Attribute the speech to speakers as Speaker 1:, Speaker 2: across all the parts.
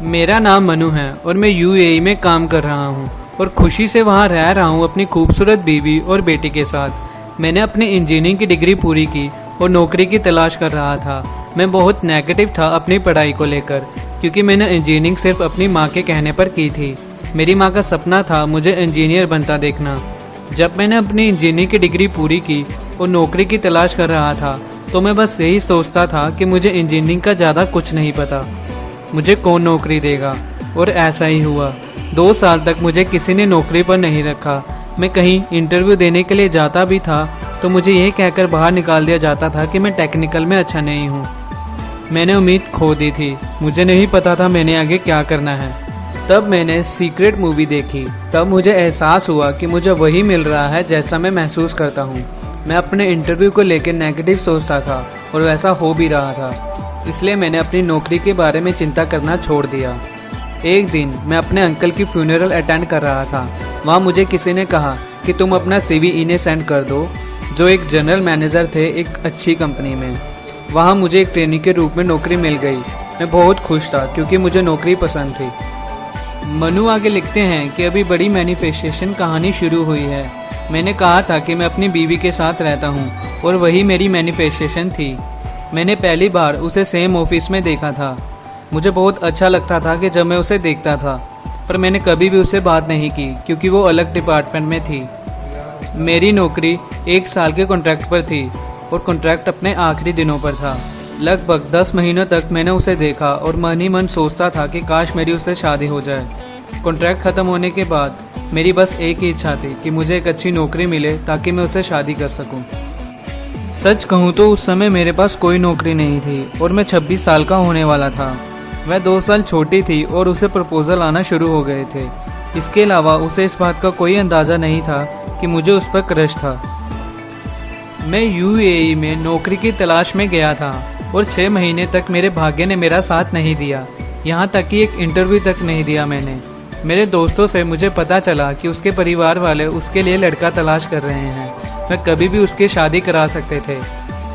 Speaker 1: मेरा नाम मनु है और मैं यूएई में काम कर रहा हूँ और खुशी से वहाँ रह रहा हूँ अपनी खूबसूरत बीवी और बेटी के साथ। मैंने अपनी इंजीनियरिंग की डिग्री पूरी की और नौकरी की तलाश कर रहा था। मैं बहुत नेगेटिव था अपनी पढ़ाई को लेकर, क्योंकि मैंने इंजीनियरिंग सिर्फ अपनी माँ के कहने पर की थी। मेरी माँ का सपना था मुझे इंजीनियर बनता देखना। जब मैंने अपनी इंजीनियरिंग की डिग्री पूरी की और नौकरी की तलाश कर रहा था तो मैं बस यही सोचता था कि मुझे इंजीनियरिंग का ज़्यादा कुछ नहीं पता, मुझे कौन नौकरी देगा। और ऐसा ही हुआ। 2 साल तक मुझे किसी ने नौकरी पर नहीं रखा। मैं कहीं इंटरव्यू देने के लिए जाता भी था तो मुझे यह कहकर बाहर निकाल दिया जाता था कि मैं टेक्निकल में अच्छा नहीं हूँ। मैंने उम्मीद खो दी थी। मुझे नहीं पता था मैंने आगे क्या करना है। तब मैंने सीक्रेट मूवी देखी। तब मुझे एहसास हुआ कि मुझे वही मिल रहा है जैसा मैं महसूस करता हूँ। मैं अपने इंटरव्यू को लेकर नेगेटिव सोचता था और वैसा हो भी रहा था। इसलिए मैंने अपनी नौकरी के बारे में चिंता करना छोड़ दिया। एक दिन मैं अपने अंकल की फ्यूनरल अटेंड कर रहा था। वहाँ मुझे किसी ने कहा कि तुम अपना CV इन्हें सेंड कर दो, जो एक जनरल मैनेजर थे एक अच्छी कंपनी में। वहाँ मुझे एक ट्रेनी के रूप में नौकरी मिल गई। मैं बहुत खुश था क्योंकि मुझे नौकरी पसंद थी। मनु आगे लिखते हैं कि अभी बड़ी मैनिफेस्टेशन कहानी शुरू हुई है। मैंने कहा था कि मैं अपनी बीवी के साथ रहता हूँ और वही मेरी मैनिफेस्टेशन थी। मैंने पहली बार उसे सेम ऑफिस में देखा था। मुझे बहुत अच्छा लगता था कि जब मैं उसे देखता था, पर मैंने कभी भी उससे बात नहीं की क्योंकि वो अलग डिपार्टमेंट में थी। मेरी नौकरी 1 साल के कॉन्ट्रैक्ट पर थी और कॉन्ट्रैक्ट अपने आखिरी दिनों पर था। लगभग 10 महीनों तक मैंने उसे देखा और मन ही मन सोचता था कि काश मेरी उससे शादी हो जाए। कॉन्ट्रैक्ट ख़त्म होने के बाद मेरी बस एक ही इच्छा थी कि मुझे एक अच्छी नौकरी मिले ताकि मैं उससे शादी कर सकूं। सच कहूं तो उस समय मेरे पास कोई नौकरी नहीं थी और मैं 26 साल का होने वाला था। वह 2 साल छोटी थी और उसे प्रपोजल आना शुरू हो गए थे। इसके अलावा उसे इस बात का कोई अंदाज़ा नहीं था कि मुझे उस पर क्रश था। मैं यूएई में नौकरी की तलाश में गया था और 6 महीने तक मेरे भाग्य ने मेरा साथ नहीं दिया। यहाँ तक कि एक इंटरव्यू तक नहीं दिया मैंने। मेरे दोस्तों से मुझे पता चला कि उसके परिवार वाले उसके लिए लड़का तलाश कर रहे हैं। मैं कभी भी उसकी शादी करा सकते थे।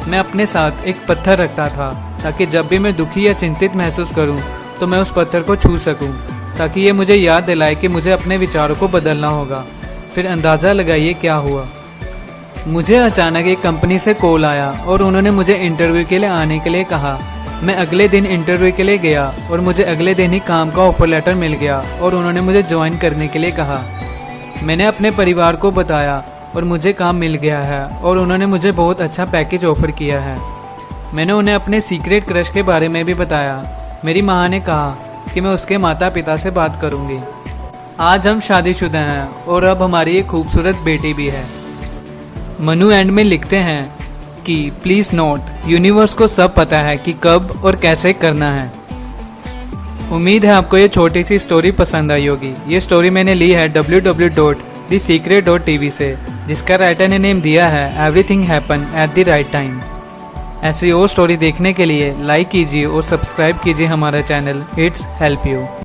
Speaker 1: मैं अपने साथ एक पत्थर रखता था ताकि जब भी मैं दुखी या चिंतित महसूस करूं तो मैं उस पत्थर को छू सकूं, ताकि ये मुझे याद दिलाए कि मुझे अपने विचारों को बदलना होगा। फिर अंदाज़ा लगाइए क्या हुआ। मुझे अचानक एक कंपनी से कॉल आया और उन्होंने मुझे इंटरव्यू के लिए आने के लिए कहा। मैं अगले दिन इंटरव्यू के लिए गया और मुझे अगले दिन ही काम का ऑफर लेटर मिल गया और उन्होंने मुझे ज्वाइन करने के लिए कहा। मैंने अपने परिवार को बताया और मुझे काम मिल गया है और उन्होंने मुझे बहुत अच्छा पैकेज ऑफर किया है। मैंने उन्हें अपने सीक्रेट क्रश के बारे में भी बताया। मेरी माँ ने कहा कि मैं उसके माता पिता से बात करूँगी। आज हम शादीशुदा हैं और अब हमारी एक खूबसूरत बेटी भी है। मनु एंड में लिखते हैं कि प्लीज़ नोट, यूनिवर्स को सब पता है कि कब और कैसे करना है। उम्मीद है आपको ये छोटी सी स्टोरी पसंद आई होगी। ये स्टोरी मैंने ली है www.thesecret.tv से, जिसका राइटर ने नेम दिया है everything happen at the right time. ऐसी और स्टोरी देखने के लिए लाइक कीजिए और सब्सक्राइब कीजिए हमारा चैनल इट्स हेल्प यू।